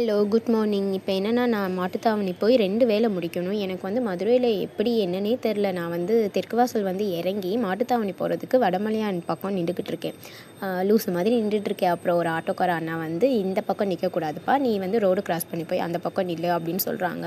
Hello, good morning. இப்போ என்னென்னா, நான் மாட்டுத்தாவணி போய் 2 வேலை முடிக்கணும். எனக்கு வந்து மதுரையில் எப்படி என்னன்னே தெரில. நான் வந்து தெற்கு வாசல் வந்து இறங்கி மாட்டுத்தாவணி போகிறதுக்கு வடமலையான் பக்கம் நின்றுக்கிட்டு இருக்கேன். லூஸு மாதிரி நின்றுட்டுருக்கேன். அப்புறம் ஒரு ஆட்டோக்கார அண்ணா வந்து, இந்த பக்கம் நிற்கக்கூடாதுப்பா, நீ வந்து ரோடு கிராஸ் பண்ணி போய் அந்த பக்கம் நில்லு அப்படின்னு சொல்கிறாங்க.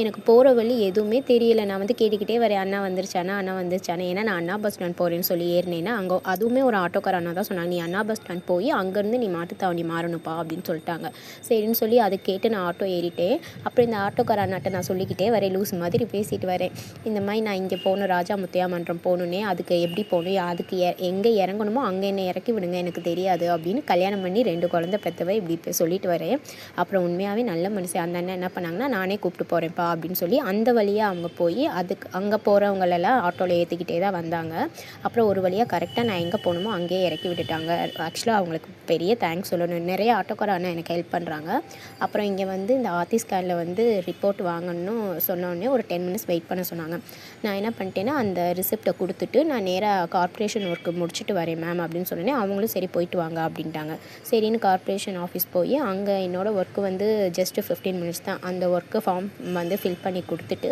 எனக்கு போகிற வழி எதுவுமே தெரியல. நான் வந்து கேட்டுக்கிட்டே வரேன், அண்ணா வந்துருச்சானா, அண்ணா வந்துருச்சானா. ஏன்னா நான் அண்ணா பஸ் ஸ்டாண்ட் போகிறேன்னு சொல்லி ஏறினேன்னா, அங்கே அதுவுமே ஒரு ஆட்டோக்கார அண்ணா தான் சொன்னாங்க, நீ அண்ணா பஸ் ஸ்டாண்ட் போய் அங்கேருந்து நீ மாட்டுத்தாவணி மாறணுப்பா அப்படின்னு சொல்லிட்டாங்க. சரின்னு சொல்லி அதை கேட்டு நான் ஆட்டோ ஏறிட்டேன். அப்புறம் இந்த ஆட்டோக்கார அண்ணாட்ட நான் சொல்லிக்கிட்டே வரேன், லூஸ் மாதிரி பேசிட்டு வரேன். இந்த மாதிரி நான் இங்கே போகணும், ராஜா முத்தையா மன்றம் போகணுன்னே, அதுக்கு எப்படி போகணும், அதுக்கு எங்கே இறங்கணுமோ அங்கே என்னை இறக்கி விடுங்க, எனக்கு தெரியாது அப்படின்னு கல்யாணம் பண்ணி 2 குழந்தை பெற்றவ இப்படி இப்போ சொல்லிட்டு வரேன். அப்புறம் உண்மையாகவே நல்ல மனுஷன். அந்த அண்ணன் என்ன பண்ணாங்கன்னா, நானே கூப்பிட்டு போகிறேன்ப்பா அப்படின்னு சொல்லி அந்த வழியாக அவங்க போய் அதுக்கு அங்கே போகிறவங்களெல்லாம் ஆட்டோவில் ஏற்றிக்கிட்டே தான் வந்தாங்க. அப்புறம் ஒரு வழியாக கரெக்டாக நான் எங்கே போகணுமோ அங்கேயே இறக்கி விட்டுட்டாங்க. ஆக்சுவலாக அவங்களுக்கு பெரிய தேங்க்ஸ் சொல்லணும். நிறைய ஆட்டோக்கார அண்ணா எனக்கு ஹெல்ப் பண்ணுறாங்க. அப்புறம் இங்கே வந்து இந்த ஆர்த்தி ஸ்கேனில் வந்து ரிப்போர்ட் வாங்கணும்னு சொன்னோடனே ஒரு 10 மினிட்ஸ் வெயிட் பண்ண சொன்னாங்க. நான் என்ன பண்ணிட்டேன்னா, அந்த ரிசிப்டை கொடுத்துட்டு நான் நேராக கார்ப்பரேஷன் ஒர்க்கு முடிச்சுட்டு வரேன் மேம் அப்படின்னு சொன்னோன்னே, அவங்களும் சரி போயிட்டு வாங்க அப்படின்ட்டாங்க. சரின்னு கார்ப்பரேஷன் ஆஃபீஸ் போய் அங்கே என்னோடய ஒர்க்கு வந்து ஜஸ்ட்டு 15 மினிட்ஸ் தான். அந்த ஒர்க்கு ஃபார்ம் வந்து ஃபில் பண்ணி கொடுத்துட்டு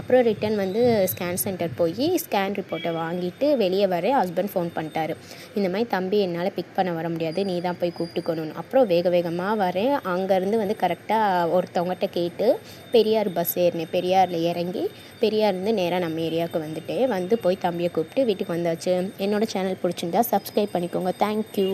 அப்புறம் ரிட்டன் வந்து ஸ்கேன் சென்டர் போய் ஸ்கேன் ரிப்போர்ட்டை வாங்கிட்டு வெளியே வரேன். ஹஸ்பண்ட் ஃபோன் பண்ணிட்டாரு, இந்த மாதிரி தம்பி என்னால் பிக் பண்ண வர முடியாது, நீ தான் போய் கூப்பிட்டுக்கணும்னு. அப்புறம் வேக வேகமாக வரேன். அங்கேருந்து வந்து கரெக்டாக ஒருத்தவங்ககிட்ட கேட்டு பெரியார் பஸ் ஏறினேன். பெரியாரில் இறங்கி பெரியார்லேருந்து நேராக நம்ம ஏரியாவுக்கு வந்துட்டேன். வந்து போய் தம்பியை கூப்பிட்டு வீட்டுக்கு வந்தாச்சு. என்னோடய சேனல் பிடிச்சிருந்தா சப்ஸ்கிரைப் பண்ணிக்கோங்க. தேங்க்யூ.